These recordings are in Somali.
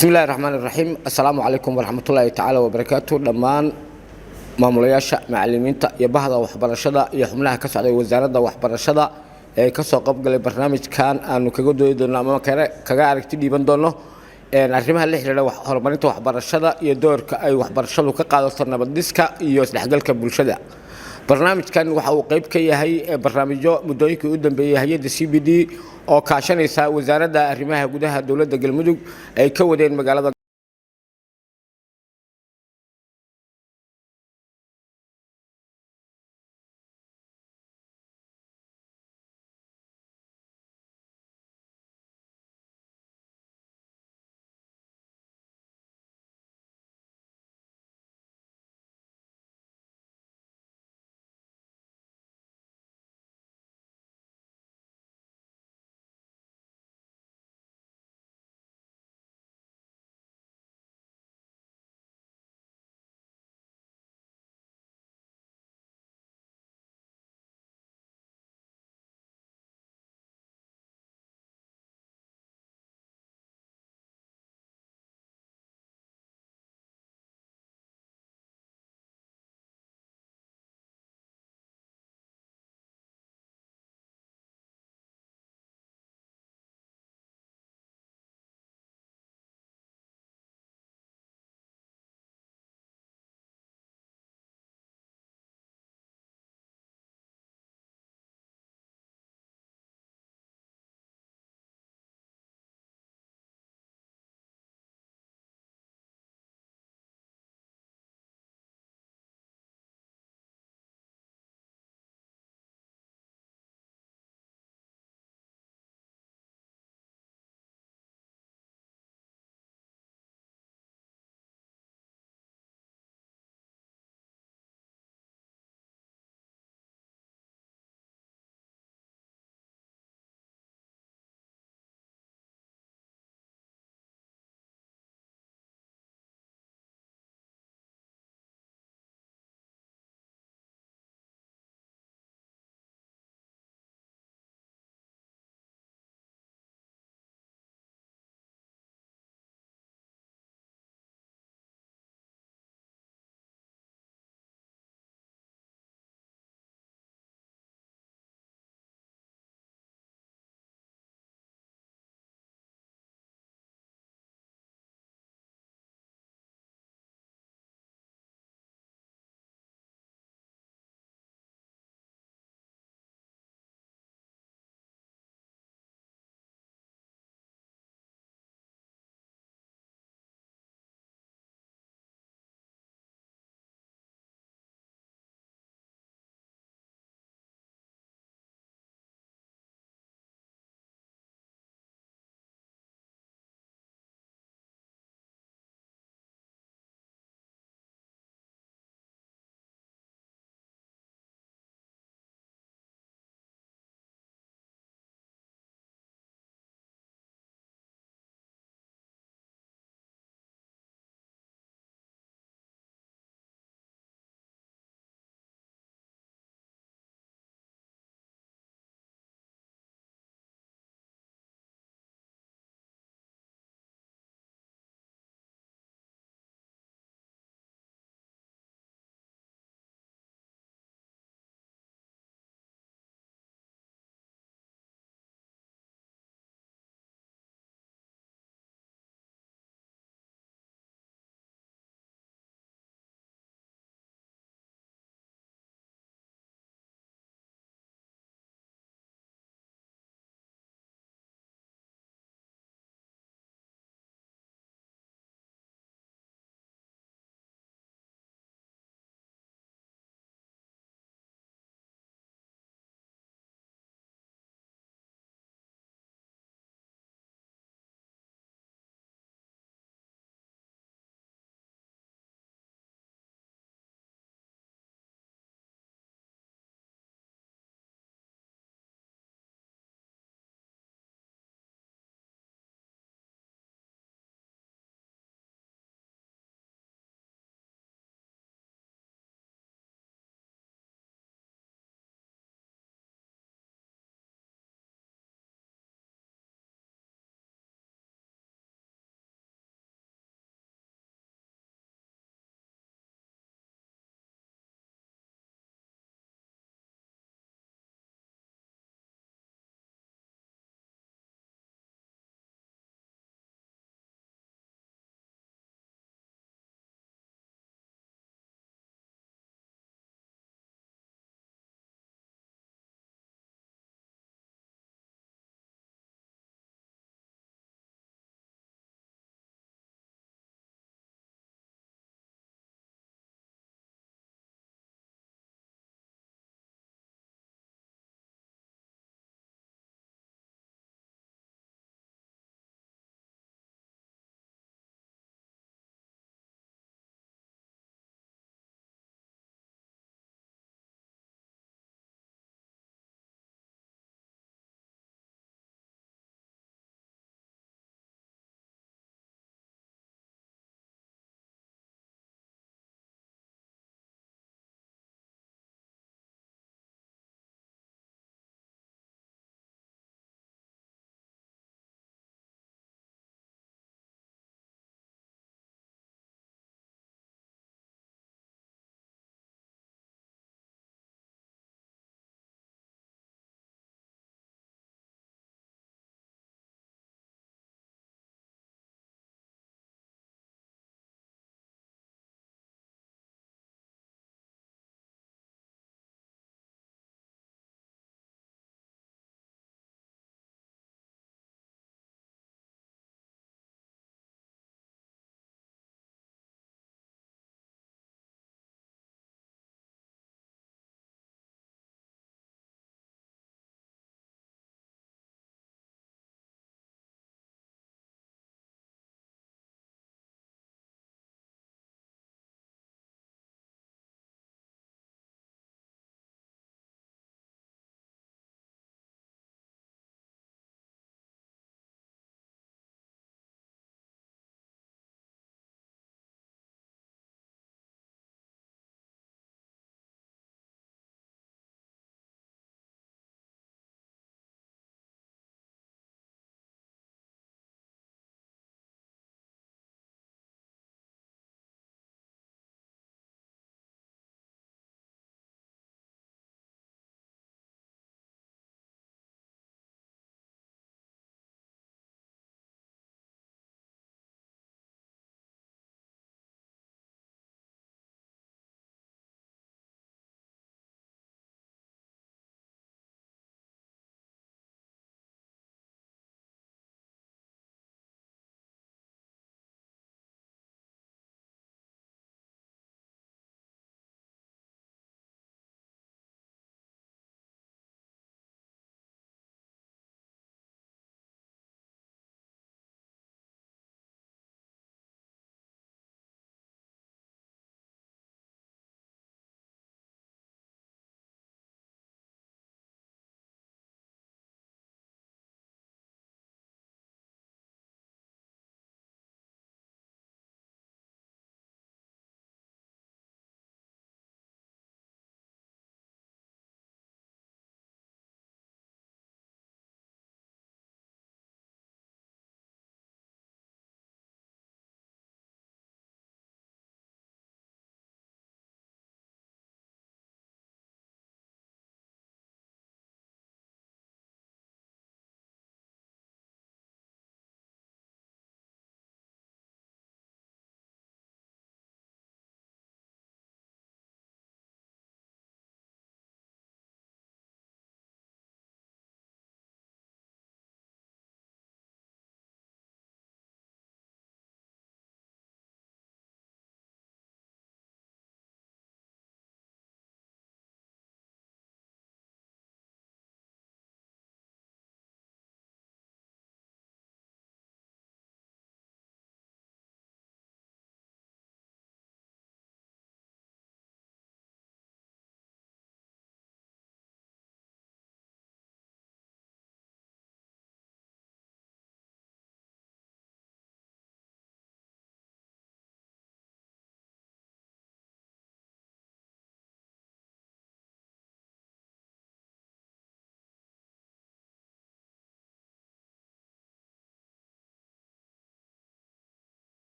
بسم الله الرحمن الرحيم السلام عليكم ورحمة الله تعالى وبركاته دمان maamulayaasha macallimiinta iyo bahda waxbarashada iyo xubnaha ka socday wasaaradda waxbarashada ee ka soo qayb galay barnaamijkan aanu kaga doodi doono ama kaga aragti dhiiban doono arrimaha la xiriira horumarinta waxbarashada iyo doorka ay waxbarashadu ka qaadato nabadiska iyo isdhexgalka bulshada. barnaamijkan waxa uu qayb ka yahay barnaamijyo muddooyinkii u dambeeyay hay'adda CBD oo kaashanaysa wasaaradda arrimaha gudaha dowladda Galmudug ay ka wadeen magaalada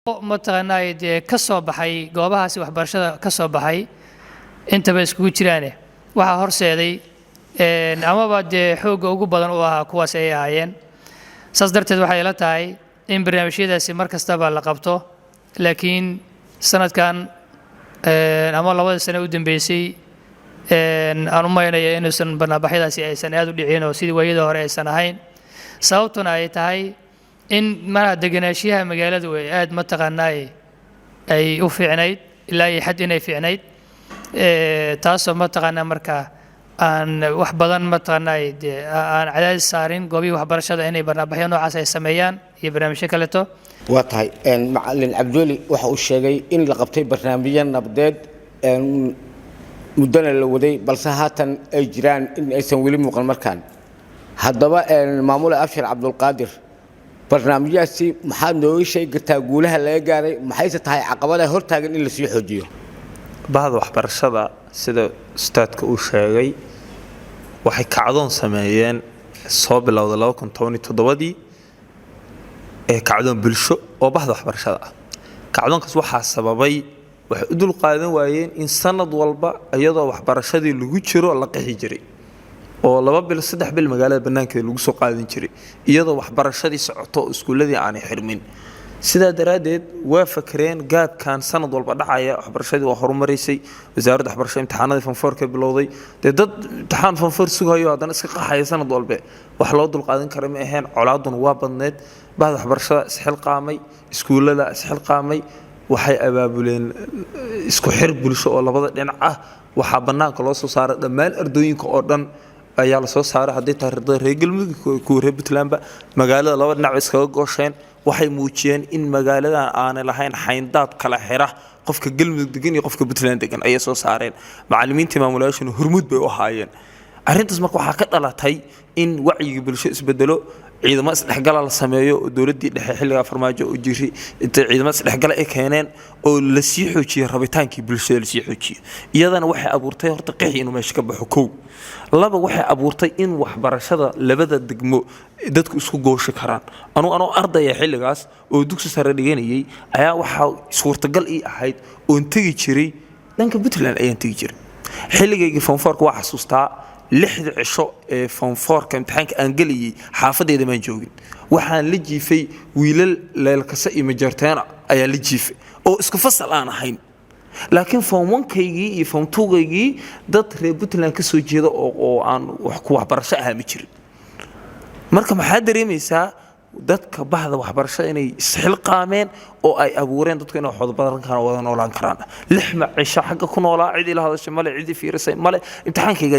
mataqaanaa dee ka soo baxay goobahaasi waxbarashada ka soo baxay intaba iskugu jiraane waxaa horseeday amaba dee xoogga ugu badan u ahaa kuwaas ay ahaayeen saas darteed waxay ila tahay in barnaamijyadaasi mar kastaba la qabto laakiin sanadkan ama labada sano u dambeysay aan u maynaya inuusan barnaamijyadaasi aysan aad u dhicin oo sidii waayada hore aysan ahayn sababtuna ay tahay in mana deganaanshiyaha magaaladu ay aad mataqaanaa ay u fiicnayd ilaa iyo xad inay fiicnayd taasoo mataqaanaa markaa aan wax badan mataqaanaa aan cadaadis saarin goobihii waxbarashada inay barnaamijyo noocaas ay sameeyaan iyo barnaamijyo kaleeto waa tahay macalin cabdiweli waxa uu sheegay in la qabtay barnaamijyo nabadeed muddana la waday balse haatan ay jiraan in aysan weli muuqan markaan haddaba maamule abshir cabdulqaadir barnaamijyaasi maxaad nooga sheegi kartaa guulaha laga gaaray maxayse tahay caqabadaha hortaagan in la sii xoojiyo bahda waxbarashada sida ustaadka uu sheegay waxay kacdoon sameeyeen soo bilowday 2017 ee kacdoon bulsho oo bahda waxbarashada ah kacdoonkaas waxaa sababay waxay u dul qaadan waayeen in sanad walba iyadoo waxbarashadii lagu jiro la qixi jiray oo 2 bil 3 bil magaalada banaankeeda lagu soo qaadan jiray iyadoo waxbarashadii socoto iskuuladii aanay xirmin sida daraadeed waa fakreen gaabkan sanad walba dhacaya waxbarashadii waa horumarisay wasaaradda waxbarashada imtixaanada fanfoorka bilowday dad imtixaan fanfoor sugayo haddana iska qaxaya sanad walba wax loo dul qaadan karo ma ahayn colaaduna waa badneed bahda waxbarashada isxilqaamay iskuulada isxilqaamay waxay abaabuleen isku xir bulsho oo labada dhinac ah waxa banaanka loo soo saaray dhammaan ardooyinka oo dhan ayaa la soo saaray haddii taariikhda reer galmudug ku reer Puntland magaalada laba dhinac iskaga goosheen waxay muujiyeen in magaaladan aan lahayn xayndaab kala xira qofka galmudug degan iyo qofka Puntland degan ay soo saareen macallimiinta maamulayaashu hurmud bay u haayeen arrintaas marka waxa ka dhalatay in wacyiga bulsho isbedelo ciidamada isdhexgal la sameeyo dawladii dhexe xilliga farmaajo oo jiri inta ciidamada isdhexgal ay keeneen oo la sii xoojiyay rabitaankii bulshada la sii xoojiyay iyadana waxay abuurtay horta qixi inuu meesha ka baxo koow laba waxay abuurtay in waxbarashada labada degmo dadku isku gooshi karaan anoo ardaya xilligaas oo dugsi sare dhiganayay ayaa waxa suurtagal ii ahayd oo tagi jiray dhanka Puntland ayaan tagi jiray xilligayga fanfoorka waa xasuustaa 6 cisho ee fanfoorka imtixaanka aan galiyay xaafadeeda ma joogin waxaan la jiifay wiilal leelkasa iyo majarteena ayaa la jiifay oo isku fasal aan ahayn laakiin form 1kaygii iyo form 2kaygii dad reer Puntland ka soo jeeda oo aan wax ku waxbarasho ah ma jirin marka maxaa dareemaysaa dadka bahda waxbarashada inay isxilqaameen oo ay abuureen dadku inay xod badan kana wada noolaan karaan 6 cisho xagga ku noolaa cid ila hadashay male cid fiirisay male imtixaankayga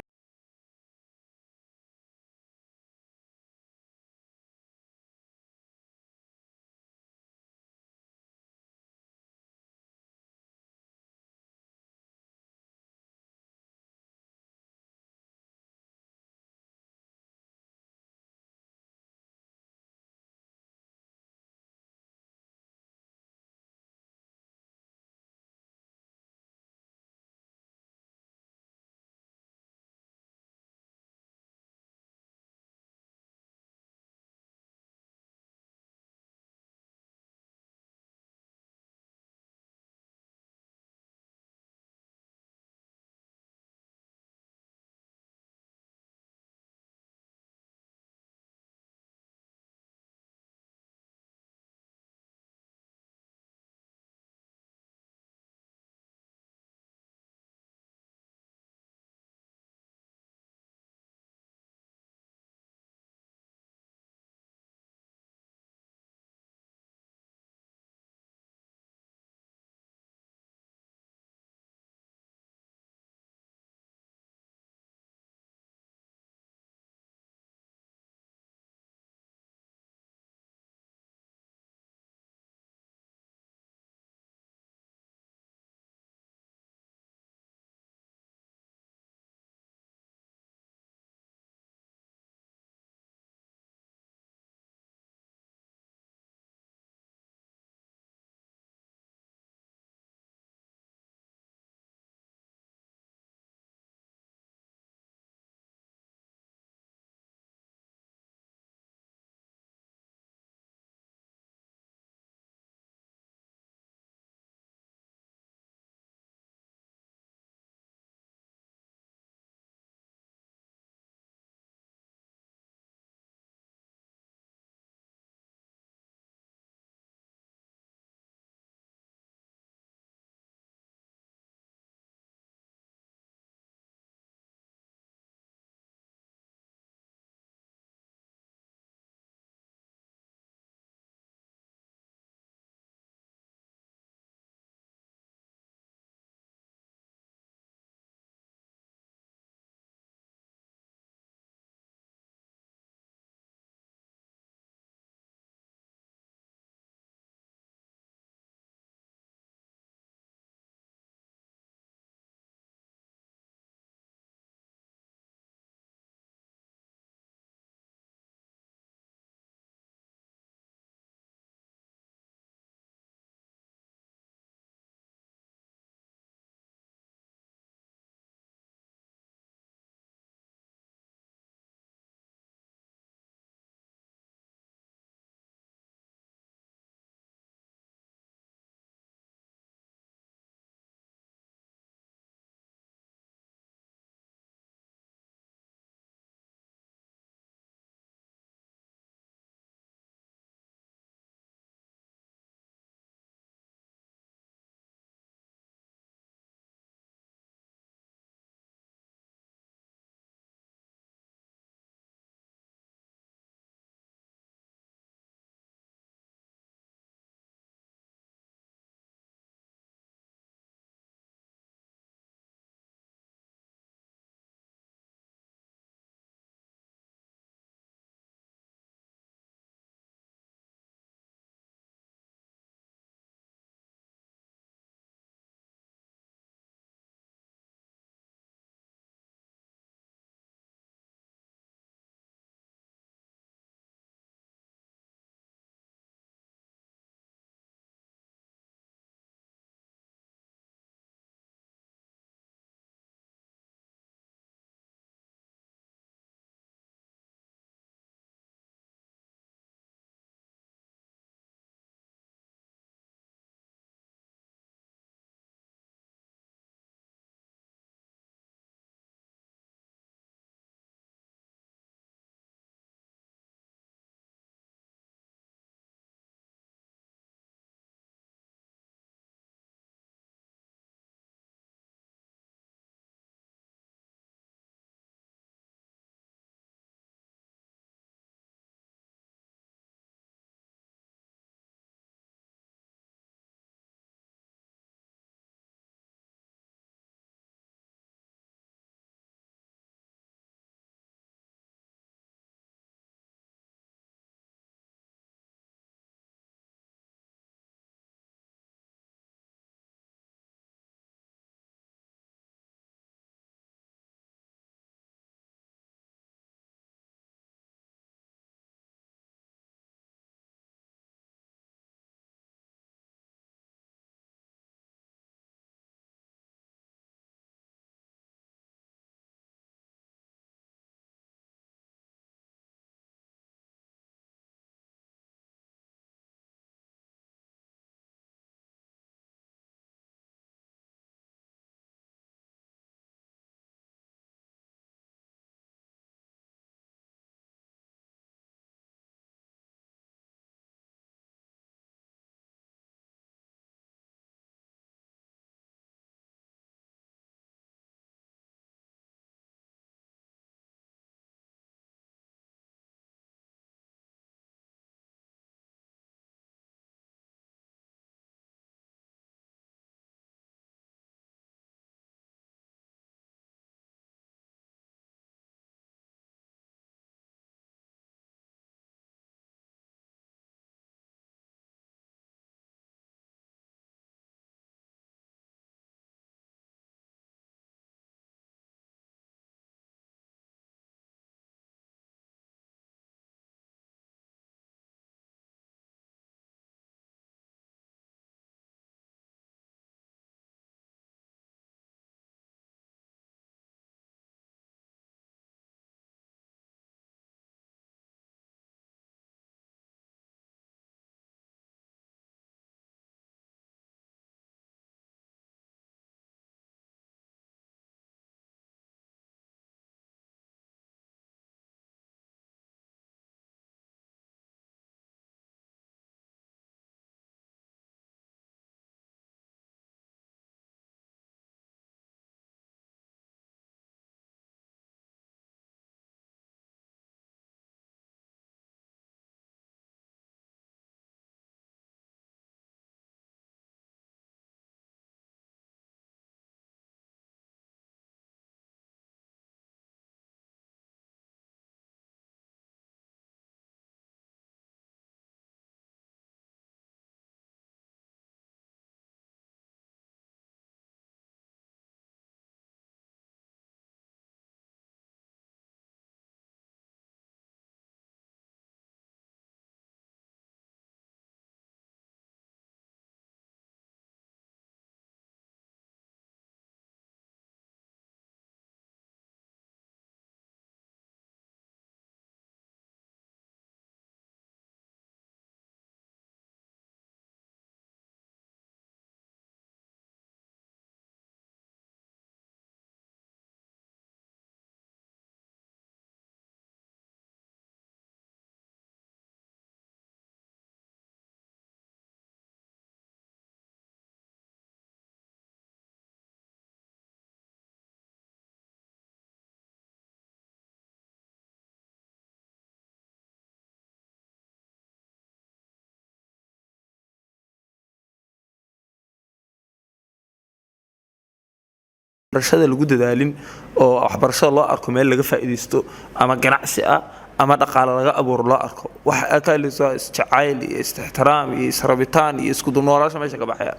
waxbarashada lagu dadaalin oo waxbarashada loo arko meel laga faa'iideysto ama ganacsi ah ama dhaqaale laga abuuro loo arko waxa ka leeyahay isjacayl iyo istixtiraam iyo israbitaan iyo isku dunoolaasho meesha ka baxayaan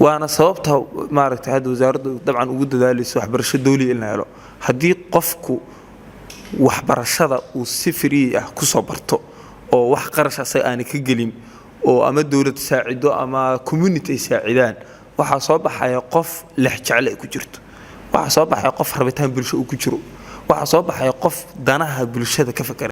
waana sababta maaragtay hadda wasaaraddu dabcan ugu dadaalayso waxbarasho dawli in la helo haddii qofku waxbarashada uu si free ah ku soo barto oo wax qarash asaga aan ka gelin oo ama dawlad saacido ama community saacidaan waxa soo baxaya qof lex jecel ay ku jirto waxa soo baxaya qof rabitaan bulsho uu ku jiro waxa soo baxaya qof danaha bulshada ka fakara